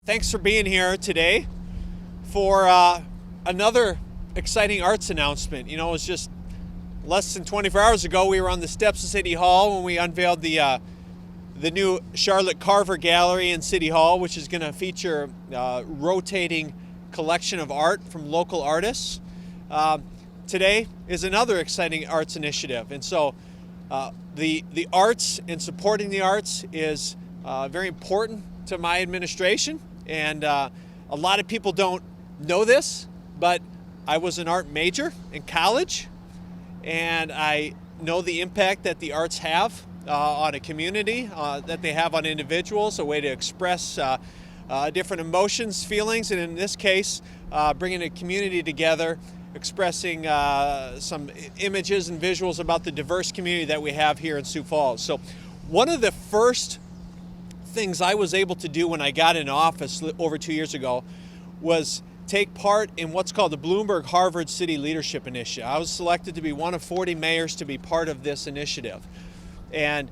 thanks for being here today for another exciting arts announcement. You know, it was just less than 24 hours ago we were on the steps of City Hall when we unveiled the new Charlotte Carver Gallery in City Hall, which is going to feature rotating collection of art from local artists. Today is another exciting arts initiative, and so the arts and supporting the arts is very important to my administration, and a lot of people don't know this, but I was an art major in college, and I know the impact that the arts have on a community, that they have on individuals, a way to express different emotions, feelings, and in this case, bringing a community together, expressing some images and visuals about the diverse community that we have here in Sioux Falls. So one of the first things I was able to do when I got in office over 2 years ago was take part in what's called the Bloomberg Harvard City Leadership Initiative. I was selected to be one of 40 mayors to be part of this initiative. And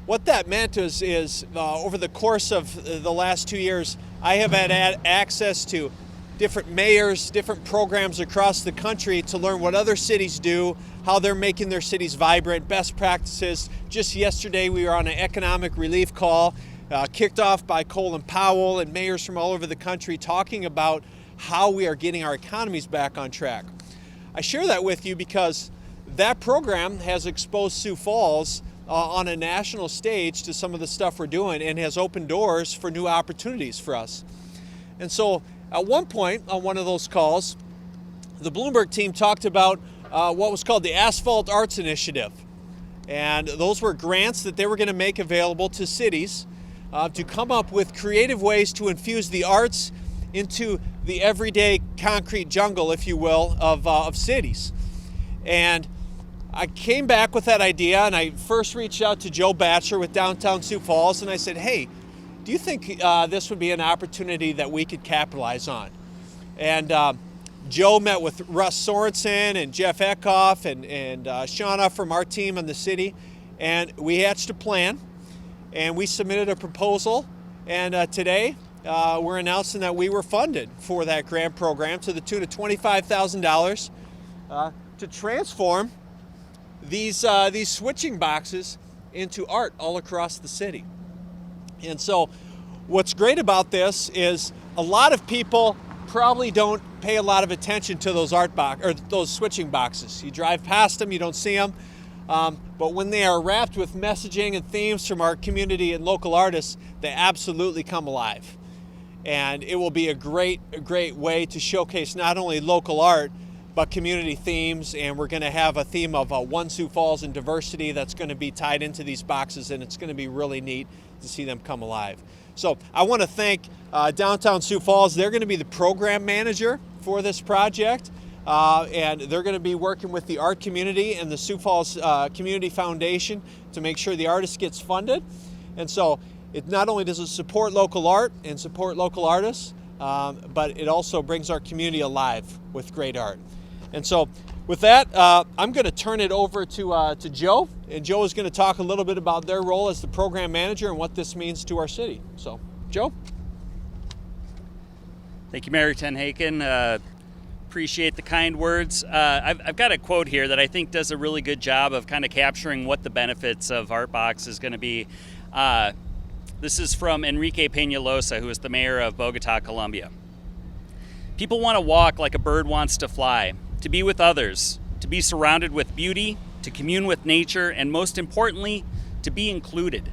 what that meant is over the course of the last 2 years, I have had access to different mayors, different programs across the country to learn what other cities do, how they're making their cities vibrant, best practices. Just yesterday, we were on an economic relief call, kicked off by Colin Powell and mayors from all over the country talking about how we are getting our economies back on track. I share that with you because that program has exposed Sioux Falls on a national stage to some of the stuff we're doing and has opened doors for new opportunities for us. And so at one point on one of those calls, the Bloomberg team talked about what was called the Asphalt Arts Initiative. And those were grants that they were going to make available to cities to come up with creative ways to infuse the arts into the everyday concrete jungle, if you will, of cities. And I came back with that idea, and I first reached out to Joe Batcher with Downtown Sioux Falls, and I said, hey, do you think this would be an opportunity that we could capitalize on? And Joe met with Russ Sorensen and Jeff Eckhoff and Shauna from our team in the city, and we hatched a plan, and we submitted a proposal, and today we're announcing that we were funded for that grant program to the tune of $25,000 to transform these switching boxes into art all across the city. And so what's great about this is a lot of people probably don't pay a lot of attention to those those switching boxes. You drive past them, you don't see them. But when they are wrapped with messaging and themes from our community and local artists, they absolutely come alive. And it will be a great way to showcase not only local art, but community themes. And we're going to have a theme of One Sioux Falls and diversity that's going to be tied into these boxes, and it's going to be really neat to see them come alive. So I want to thank Downtown Sioux Falls. They're going to be the program manager for this project. And they're going to be working with the art community and the Sioux Falls Community Foundation to make sure the artist gets funded. And so it not only does it support local art and support local artists, but it also brings our community alive with great art. And so with that, I'm going to turn it over to Joe, and Joe is going to talk a little bit about their role as the program manager and what this means to our city. So, Joe? Thank you, Mayor Tenhaken. Appreciate the kind words. I've got a quote here that I think does a really good job of kind of capturing what the benefits of Artbox is going to be. This is from Enrique Peñalosa, who is the mayor of Bogota, Colombia. People want to walk like a bird wants to fly, to be with others, to be surrounded with beauty, to commune with nature, and most importantly, to be included.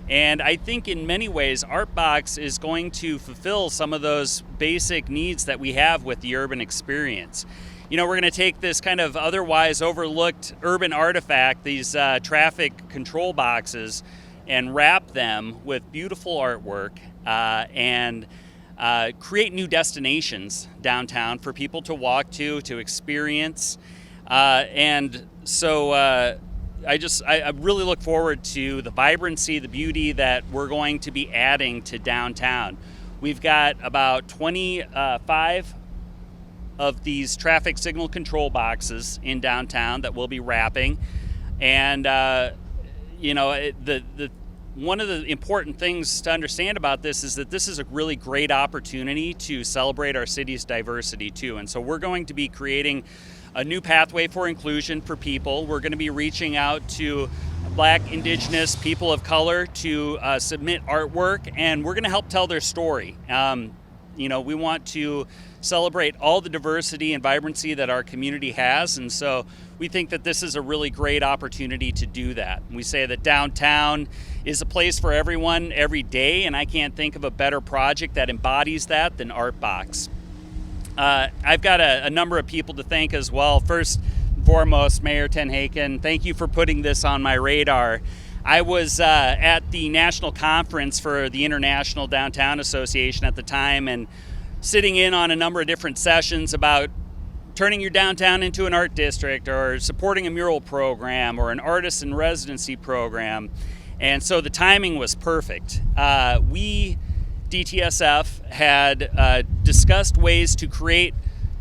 And I think in many ways, Artbox is going to fulfill some of those basic needs that we have with the urban experience. You know, we're going to take this kind of otherwise overlooked urban artifact, these traffic control boxes, and wrap them with beautiful artwork and create new destinations downtown for people to walk to experience. And so I really look forward to the vibrancy, the beauty that we're going to be adding to downtown. We've got about 25 of these traffic signal control boxes in downtown that we'll be wrapping. And, you know, the one of the important things to understand about this is that this is a really great opportunity to celebrate our city's diversity too. And so we're going to be creating a new pathway for inclusion for people. We're going to be reaching out to Black, Indigenous, people of color to submit artwork, and we're going to help tell their story. We want to celebrate all the diversity and vibrancy that our community has, and so we think that this is a really great opportunity to do that. We say that downtown is a place for everyone every day, and I can't think of a better project that embodies that than Artbox. I've got a number of people to thank as well. First and foremost, Mayor Tenhaken, thank you for putting this on my radar. I was at the national conference for the International Downtown Association at the time, and sitting in on a number of different sessions about turning your downtown into an art district, or supporting a mural program, or an artist in residency program. And so the timing was perfect. We, DTSF, had discussed ways to create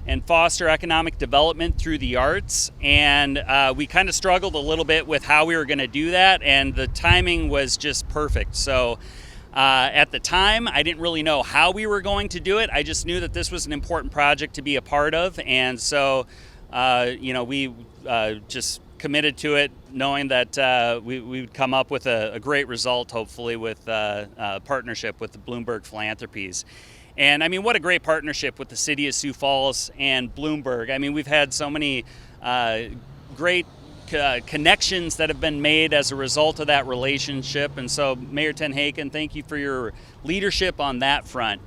and foster economic development through the arts, and we kind of struggled a little bit with how we were going to do that, and the timing was just perfect. So at the time, I didn't really know how we were going to do it. I just knew that this was an important project to be a part of, and so we just committed to it, knowing that we would come up with a great result, hopefully, with a partnership with the Bloomberg Philanthropies. And I mean, what a great partnership with the city of Sioux Falls and Bloomberg. I mean, we've had so many great connections that have been made as a result of that relationship. And so, Mayor Tenhaken, thank you for your leadership on that front.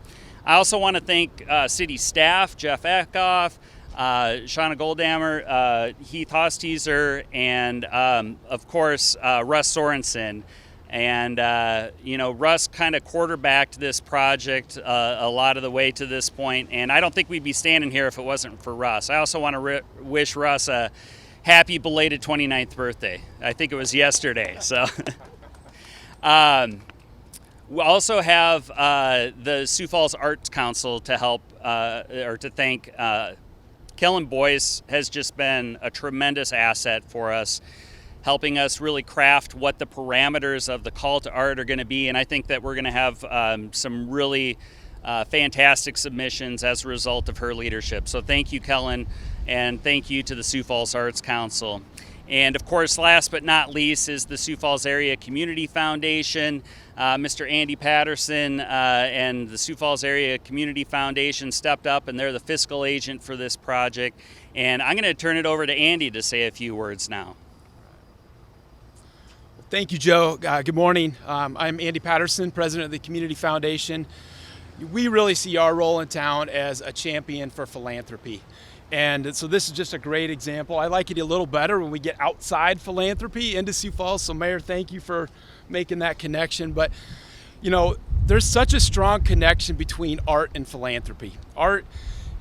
I also want to thank city staff, Jeff Eckhoff, Shauna Goldhammer, Heath Hosteiser, and of course, Russ Sorensen. And, Russ kind of quarterbacked this project a lot of the way to this point, and I don't think we'd be standing here if it wasn't for Russ. I also want to wish Russ a happy belated 29th birthday. I think it was yesterday. So, we also have the Sioux Falls Arts Council to help, or to thank. Kellen Boyce has just been a tremendous asset for us, helping us really craft what the parameters of the call to art are going to be. And I think that we're going to have some really fantastic submissions as a result of her leadership. So thank you, Kellen, and thank you to the Sioux Falls Arts Council. And of course, last but not least is the Sioux Falls Area Community Foundation. Mr. Andy Patterson and the Sioux Falls Area Community Foundation stepped up, and they're the fiscal agent for this project. And I'm going to turn it over to Andy to say a few words now. Thank you, Joe. Good morning. I'm Andy Patterson, president of the Community Foundation. We really see our role in town as a champion for philanthropy. And so this is just a great example. I like it a little better when we get outside philanthropy into Sioux Falls. So Mayor, thank you for making that connection. But, there's such a strong connection between art and philanthropy. Art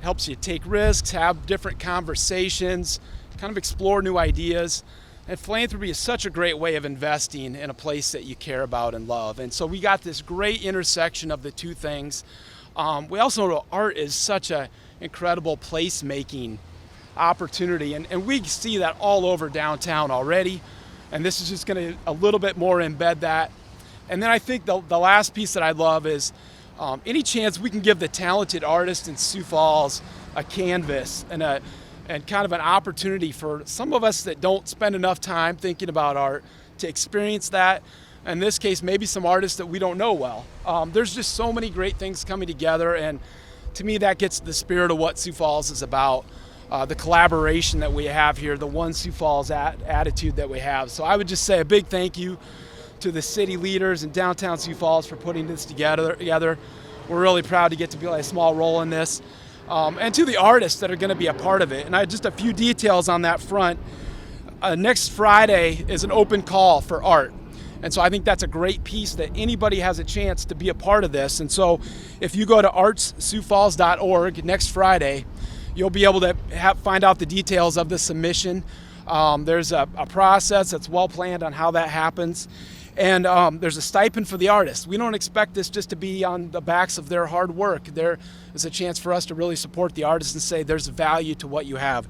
helps you take risks, have different conversations, kind of explore new ideas. And philanthropy is such a great way of investing in a place that you care about and love. And so we got this great intersection of the two things. We also know art is such an incredible place-making opportunity. And we see that all over downtown already. And this is just going to a little bit more embed that. And then I think the last piece that I love is any chance we can give the talented artists in Sioux Falls a canvas and kind of an opportunity for some of us that don't spend enough time thinking about art to experience that. In this case, maybe some artists that we don't know well. There's just so many great things coming together, and to me that gets the spirit of what Sioux Falls is about, the collaboration that we have here, the one Sioux Falls attitude that we have. So I would just say a big thank you to the city leaders in downtown Sioux Falls for putting this together. We're really proud to get to play a small role in this. And to the artists that are going to be a part of it. And just a few details on that front. Next Friday is an open call for art. And so I think that's a great piece that anybody has a chance to be a part of this. And so if you go to artssiouxfalls.org next Friday, you'll be able to find out the details of the submission. There's a process that's well planned on how that happens. And there's a stipend for the artists. We don't expect this just to be on the backs of their hard work. There is a chance for us to really support the artists and say there's value to what you have.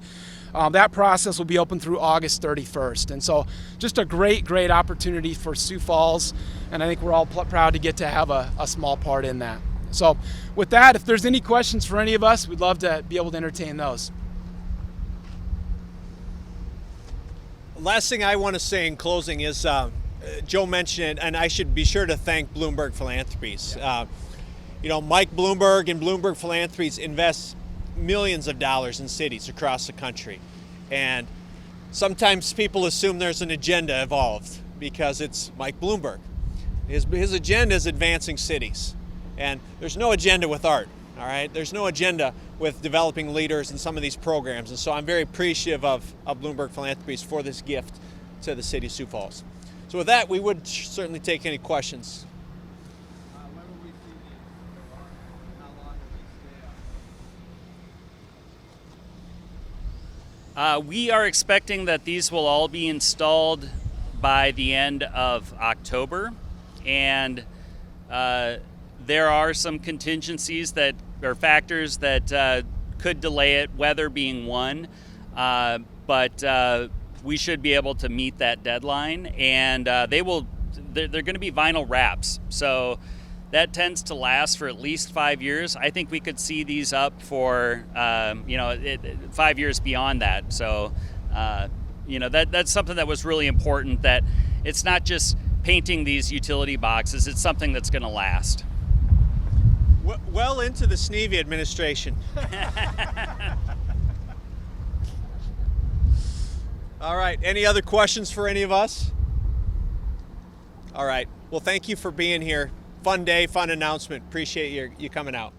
That process will be open through August 31st. And so just a great opportunity for Sioux Falls. And I think we're all proud to get to have a small part in that. So with that, if there's any questions for any of us, we'd love to be able to entertain those. Last thing I want to say in closing is Joe mentioned it, and I should be sure to thank Bloomberg Philanthropies. Mike Bloomberg and Bloomberg Philanthropies invest millions of dollars in cities across the country. And sometimes people assume there's an agenda involved because it's Mike Bloomberg. His agenda is advancing cities. And there's no agenda with art, all right? There's no agenda with developing leaders in some of these programs. And so I'm very appreciative of Bloomberg Philanthropies for this gift to the city of Sioux Falls. So with that, we would certainly take any questions. When will we see these? How long will they stay up? We are expecting that these will all be installed by the end of October, and there are some contingencies or factors that could delay it, weather being one, but we should be able to meet that deadline, and they're going to be vinyl wraps, so that tends to last for at least 5 years. I think we could see these up for 5 years beyond that. So that's something that was really important, that it's not just painting these utility boxes, it's something that's going to last. Well into the Sneevy administration. All right, any other questions for any of us? All right, well, thank you for being here. Fun day, fun announcement. Appreciate you coming out.